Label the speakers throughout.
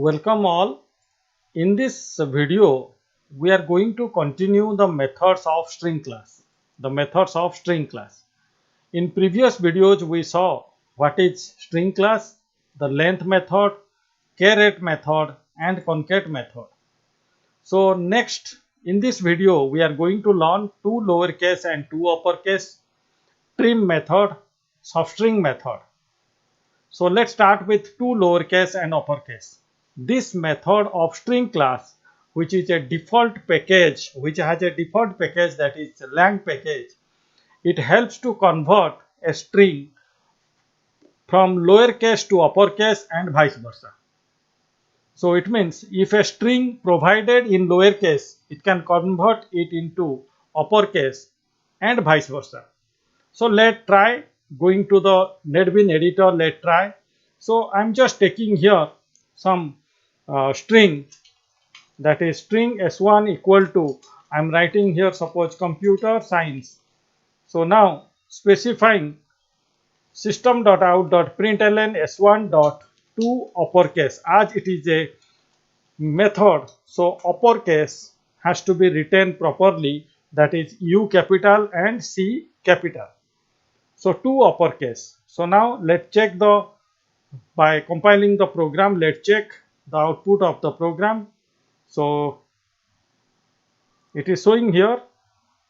Speaker 1: Welcome all. In this video, we are going to continue the methods of string class. In previous videos, we saw what is string class, the length method, charAt method, and concat method. So next, in this video, we are going to learn two lowercase and two uppercase, trim method, substring method. So let's start with two lowercase and uppercase. This method of string class, which has a default package that is lang package, it helps to convert a string from lowercase to uppercase and vice versa. So it means if a string provided in lowercase, it can convert it into uppercase and vice versa. So let's try. Going to the NetBeans editor, let's try. So I'm just taking here some string, that is string s1 equal to, I'm writing here suppose computer science. So now specifying system.out.println s1.to uppercase, as it is a method, so uppercase has to be written properly, that is U capital and C capital. So to uppercase. So now let's check by compiling the program, let's check the output of the program. So it is showing here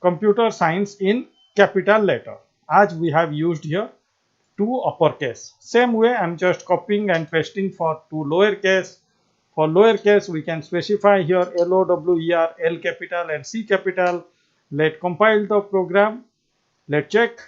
Speaker 1: computer science in capital letter, as we have used here to uppercase. Same way I'm just copying and pasting for two lowercase. For lowercase we can specify here LOWER, L capital and C capital. Let's compile the program. Let's check.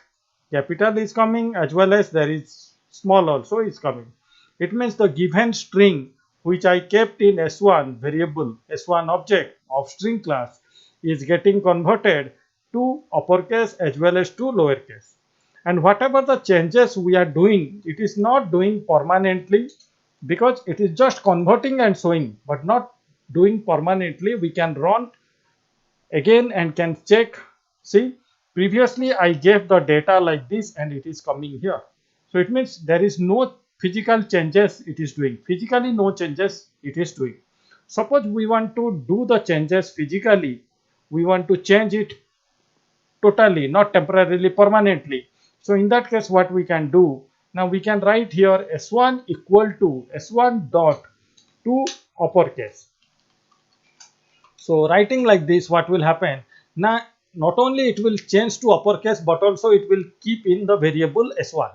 Speaker 1: Capital is coming as well as there is small also is coming. It means the given string which I kept in S1 variable, S1 object of string class is getting converted to uppercase as well as to lowercase. And whatever the changes we are doing, it is not doing permanently, because it is just converting and showing, but not doing permanently. We can run again and can check. See, previously I gave the data like this and it is coming here. So it means there is no physical changes it is doing. Physically no changes it is doing. Suppose we want to do the changes physically. We want to change it totally, not temporarily, permanently. So in that case what we can do, now we can write here s1 equal to s1 dot to uppercase. So writing like this, what will happen? Now not only it will change to uppercase, but also it will keep in the variable s1.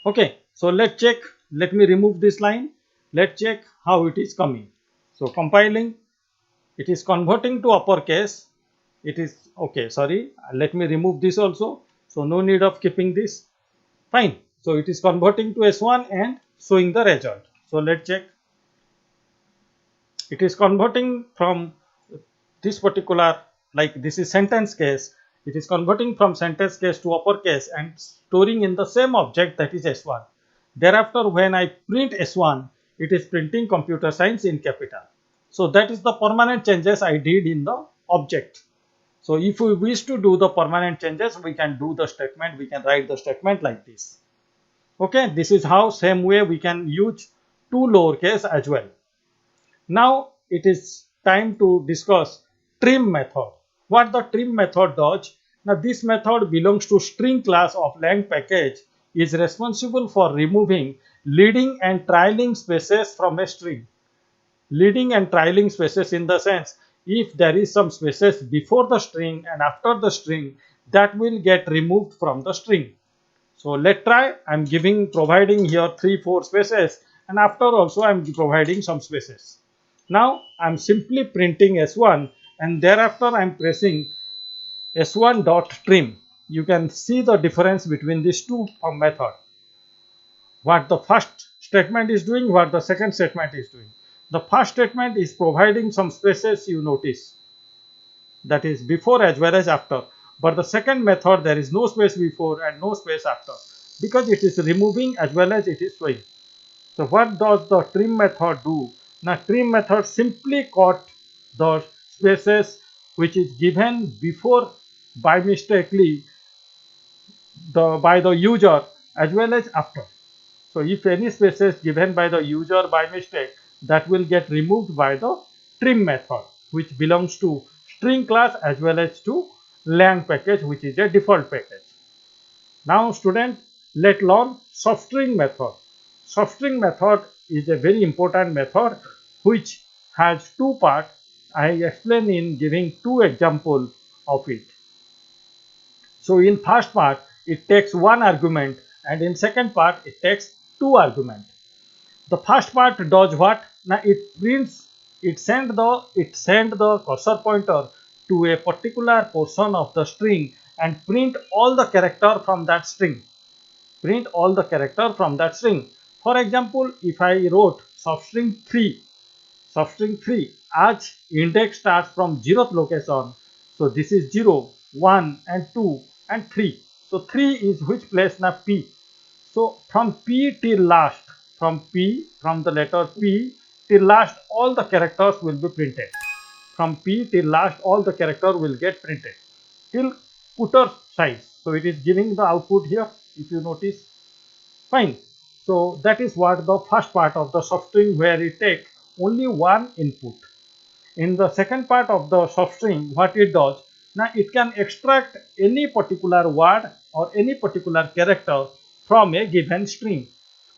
Speaker 1: Okay, so let's check. Let me remove this line. Let's check how it is coming. So compiling, it is converting to uppercase. It is okay, sorry, let me remove this also. So no need of keeping this. Fine. So it is converting to s1 and showing the result. So let's check. It is converting from this particular, like this is sentence case, it is converting from sentence case to uppercase and storing in the same object, that is s1. Thereafter when I print s1, it is printing computer science in capital. So that is the permanent changes I did in the object. So if we wish to do the permanent changes, we can do the statement, we can write the statement like this. Okay, this is how same way we can use two lowercase as well. Now it is time to discuss trim method. What the trim method does? Now this method belongs to string class of lang package, is responsible for removing leading and trailing spaces from a string. Leading and trailing spaces in the sense, if there is some spaces before the string and after the string, that will get removed from the string. So let's try. I'm providing here 3-4 spaces, and after also I'm providing some spaces. Now I'm simply printing s1 and thereafter I'm pressing s1 dot trim. You can see the difference between these two methods. What the first statement is doing, what the second statement is doing. The first statement is providing some spaces, you notice, that is before as well as after. But the second method, there is no space before and no space after, because it is removing as well as it is showing. So what does the trim method do? Now trim method simply cut the spaces which is given before by mistakenly by the user as well as after. So if any spaces given by the user by mistake, that will get removed by the trim method, which belongs to string class as well as to lang package, which is a default package. Now student, let's learn substring method. Substring method is a very important method which has two parts. I explain in giving two examples of it. So in first part it takes one argument and in second part it takes two arguments. The first part does what? Now it send the cursor pointer to a particular portion of the string and print all the character from that string. Print all the character from that string. For example, if I wrote substring 3 as index starts from 0th location. So this is 0, 1 and 2 and 3. So 3 is which place? Now P. So from P till last, from the letter P till last, all the characters will be printed. From P till last, all the character will get printed till footer size. So it is giving the output here, if you notice. Fine. So that is what the first part of the substring, where it takes only one input. In the second part of the substring, what it does, now it can extract any particular word or any particular character from a given string,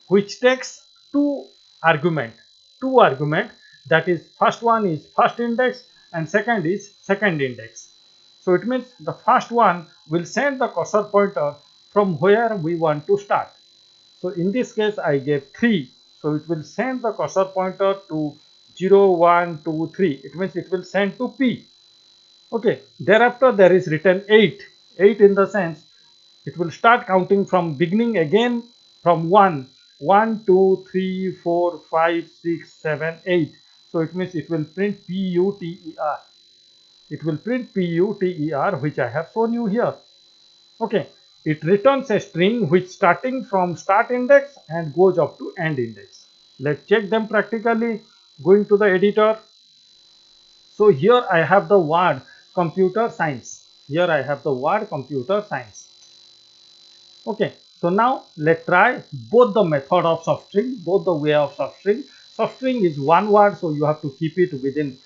Speaker 1: which takes two argument. That is, first one is first index and second is second index. So it means the first one will send the cursor pointer from where we want to start. So in this case I gave 3. So it will send the cursor pointer to 0, 1, 2, 3. It means it will send to P. Okay. Thereafter there is written 8. 8 in the sense it will start counting from beginning again from 1. 1, 2, 3, 4, 5, 6, 7, 8. So it means it will print PUTER. It will print PUTER, which I have shown you here. Okay. It returns a string which starting from start index and goes up to end index. Let's check them practically. Going to the editor. So here I have the word computer science. Here I have the word computer science. Okay. So now let's try both the method of substring, both the way of substring. Substring is one word, so you have to keep it within,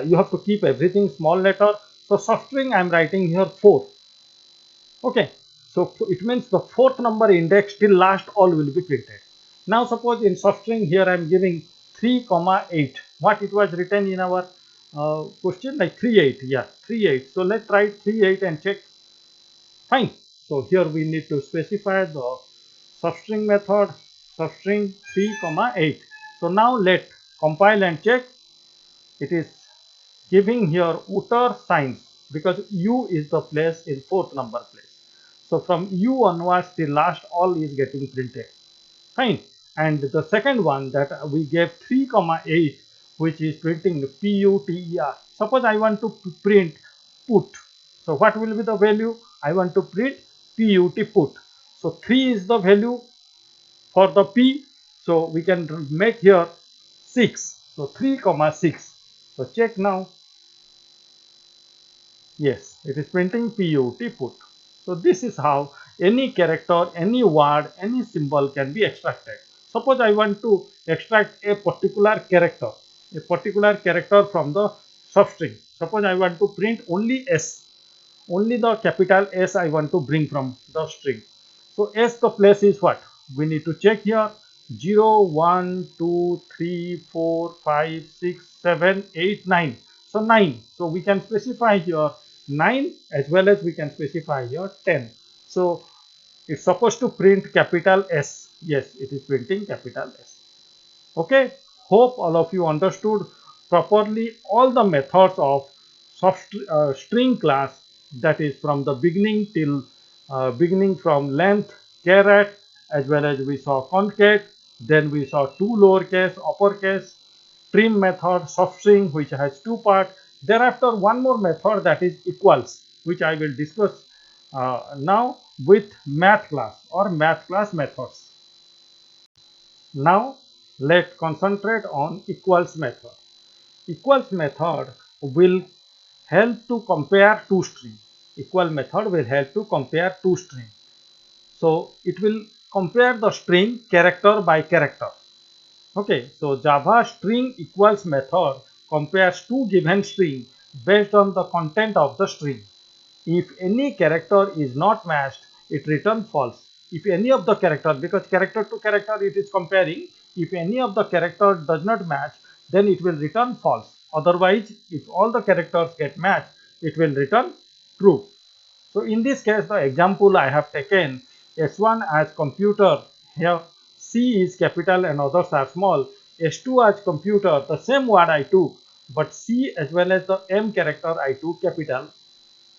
Speaker 1: you have to keep everything small letter. So substring I am writing here 4. Okay. So it means the 4th number index till last all will be printed. Now suppose in substring here I am giving 3, 8. What it was written in our question, like 38. Yeah, 38. So let's write 38 and check. Fine. So here we need to specify the substring method, substring 3, 8. So now let compile and check. It is giving here utter signs because U is the place in 4th number place. So from U onwards till last all is getting printed. Fine. And the second one that we gave 3, 8, which is printing PUTER. Suppose I want to print put. So what will be the value? I want to print PUT put. So 3 is the value for the P. So we can make here 6. So 3, 6. So check now. Yes, it is printing PUT put. So this is how any character, any word, any symbol can be extracted. Suppose I want to extract a particular character from the substring. Suppose I want to print only S, only the capital S I want to bring from the string. So S the place is what? We need to check here 0, 1, 2, 3, 4, 5, 6, 7, 8, 9. So 9. So we can specify here 9 as well as we can specify here 10. So it's supposed to print capital S. Yes, it is printing capital S. Okay. Hope all of you understood properly all the methods of string class, that is from the beginning till beginning from length, caret, as well as we saw concat, then we saw two lowercase, uppercase, trim method, substring, which has two parts. Thereafter one more method, that is equals, which I will discuss now with math class or math class methods. Now let's concentrate on equals method. Equals method will help to compare two strings. Equal method will help to compare two strings. So it will compare the string character by character. Okay, so Java string equals method compares two given string based on the content of the string. If any character is not matched, it returns false. If any of the character, because character to character it is comparing, if any of the character does not match, then it will return false. Otherwise, if all the characters get matched, it will return true. So in this case, the example I have taken S1 as computer, here C is capital and others are small. S2 as computer, the same word I took, but C as well as the M character I took capital.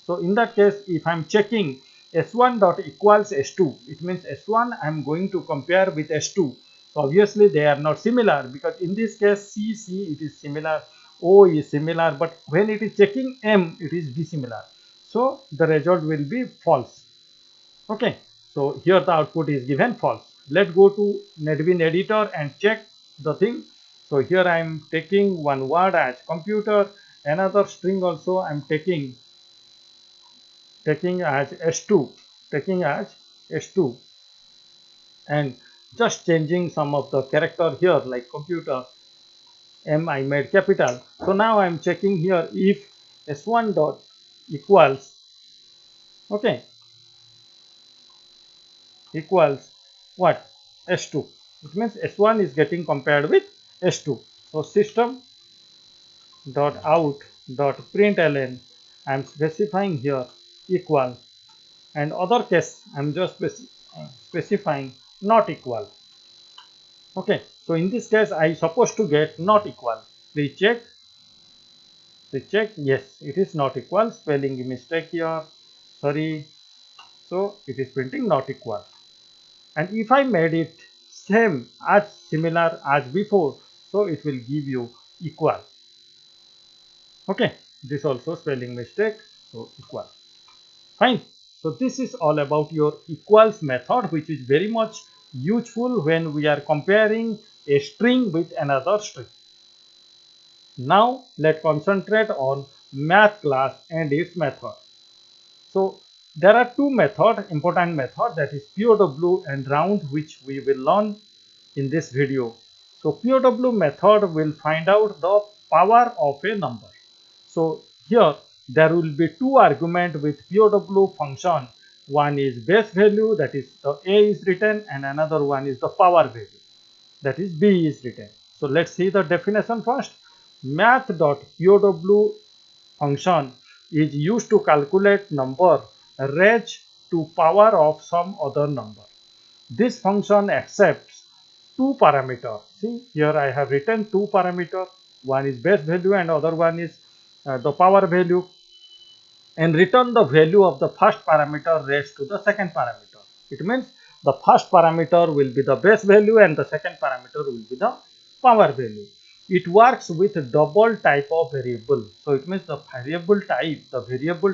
Speaker 1: So in that case, if I am checking S1 dot equals S2, it means S1 I am going to compare with S2. So obviously they are not similar, because in this case C it is similar, O is similar, but when it is checking M it is dissimilar. So the result will be false. Okay. So here the output is given false. Let's go to NetBeans editor and check the thing. So here I am taking one word as computer, another string also I am taking as S2, taking as S2, and just changing some of the character here, like computer, M I made capital. So now I am checking here if S1 dot equals, okay, equals what? S2. It means S1 is getting compared with S2. So system dot out dot println, I am specifying here equal, and other case I am just specifying not equal. Okay, so in this case I supposed to get not equal. Please check. Please check. Yes, it is not equal. Spelling mistake here. Sorry. So it is printing not equal. And if I made it same as similar as before, so it will give you equal. Okay, this also spelling mistake. So equal. Fine. So this is all about your equals method, which is very much useful when we are comparing a string with another string. Now let's concentrate on math class and its method. So there are two methods, important method, that is purew and round, which we will learn in this video. So purew method will find out the power of a number. So here there will be two arguments with purew function. One is base value, that is the a is written, and another one is the power value, that is b is written. So let's see the definition first. Math.purew function is used to calculate number raised to power of some other number. This function accepts two parameters. See, here I have written two parameters. One is base value and other one is the power value, and return the value of the first parameter raised to the second parameter. It means the first parameter will be the base value and the second parameter will be the power value. It works with double type of variable. So it means the variable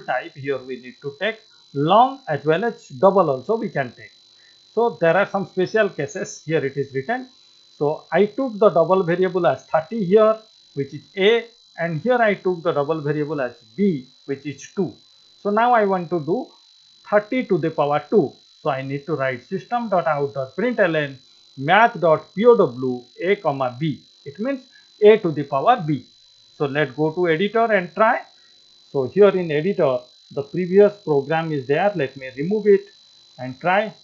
Speaker 1: type here we need to take long as well as double also we can take. So there are some special cases. Here it is written. So I took the double variable as 30 here, which is A, and here I took the double variable as B, which is 2. So now I want to do 30 to the power 2. So I need to write system.out.println math.purew a comma b. It means a to the power b. So let's go to editor and try. So here in editor, the previous program is there. Let me remove it and try.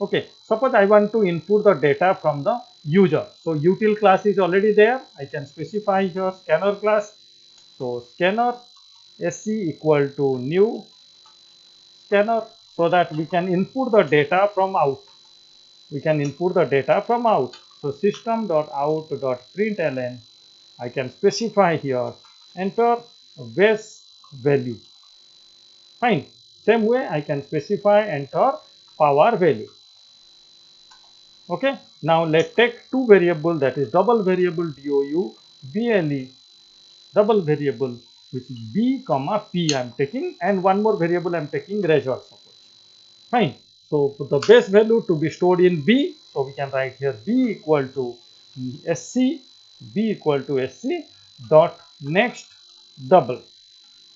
Speaker 1: Okay, suppose I want to input the data from the user. So util class is already there. I can specify here scanner class. So scanner sc equal to new scanner, so that we can input the data from out. We can input the data from out. So system.out.println, I can specify here enter base value. Fine. Same way I can specify enter power value. Okay, now let's take two variable, that is double variable dou ble, double variable which is b comma p I am taking, and one more variable I am taking result, suppose. Fine. So the base value to be stored in b, so we can write here b equal to sc dot next double.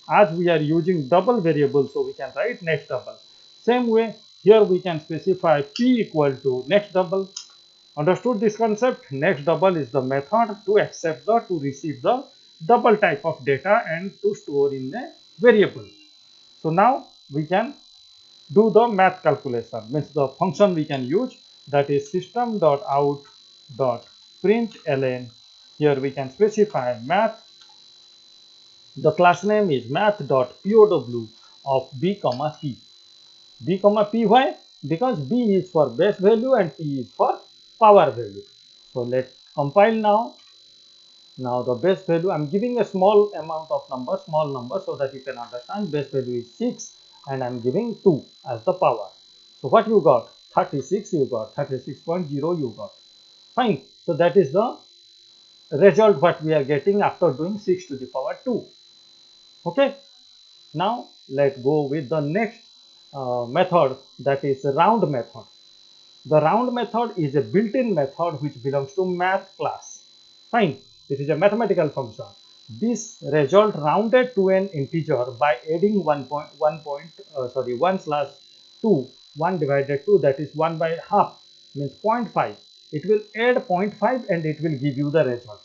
Speaker 1: As we are using double variable, so we can write next double. Same way here we can specify p equal to next double. Understood this concept? Next double is the method to accept the to receive the double type of data and to store in a variable. So now we can do the math calculation, means the function we can use, that is system.out.println. Here we can specify math. The class name is math.purew of b comma p. B comma p, why? Because b is for base value and p is for power value. So let's compile now. Now the base value, I'm giving a small amount of number, small number, so that you can understand. Base value is 6 and I'm giving 2 as the power. So what you got? 36 you got, 36.0 you got. Fine. So that is the result what we are getting after doing 6 to the power 2. Okay. Now let's go with the next method, that is round method. The round method is a built-in method which belongs to math class. Fine. This is a mathematical function. This result rounded to an integer by adding 1 slash 2, 1 divided 2, that is 1 by half, means 0.5. It will add 0.5 and it will give you the result.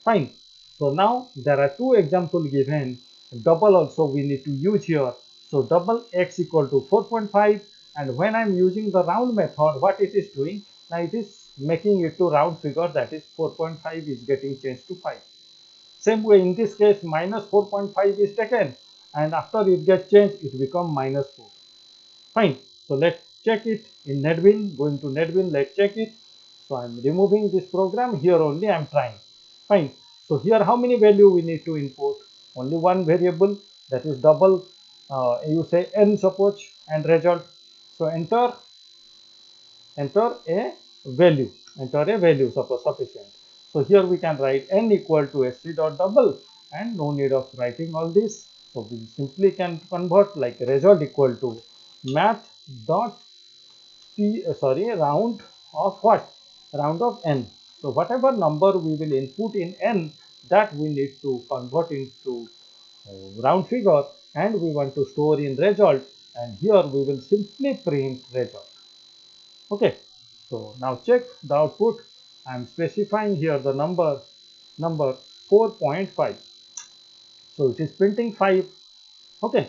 Speaker 1: Fine. So now there are two examples given. Double also we need to use here. So double x equal to 4.5, and when I am using the round method, what it is doing? Now it is making it to round figure, that is 4.5 is getting changed to 5. Same way in this case minus 4.5 is taken, and after it gets changed it become minus 4. Fine. So let's check it in NetBeans. Going to NetBeans, let's check it. So I'm removing this program. Here only I'm trying. Fine. So here how many value we need to input? Only one variable, that is double. You say n suppose, and result. So enter a value. Enter a value, suppose sufficient. So here we can write n equal to sc dot double, and no need of writing all this. So we simply can convert like result equal to math dot round of what? Round of n. So whatever number we will input in n, that we need to convert into round figure, and we want to store in result, and here we will simply print result. Okay. So now check the output. I am specifying here the number 4.5. So it is printing 5. Okay.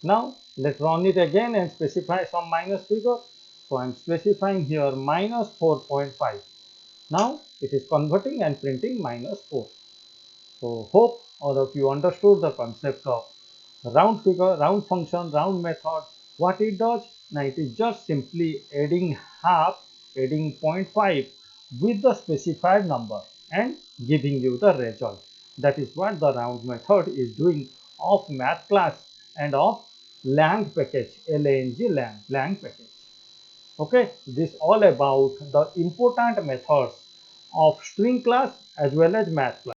Speaker 1: Now let's run it again and specify some minus figure. So I'm specifying here minus 4.5. Now it is converting and printing minus 4. So hope all of you understood the concept of round figure, round function, round method. What it does? Now it is just simply adding half, adding 0.5 with the specified number and giving you the result. That is what the round method is doing of math class and of lang package, lang package. Okay, this all about the important methods of string class as well as math class.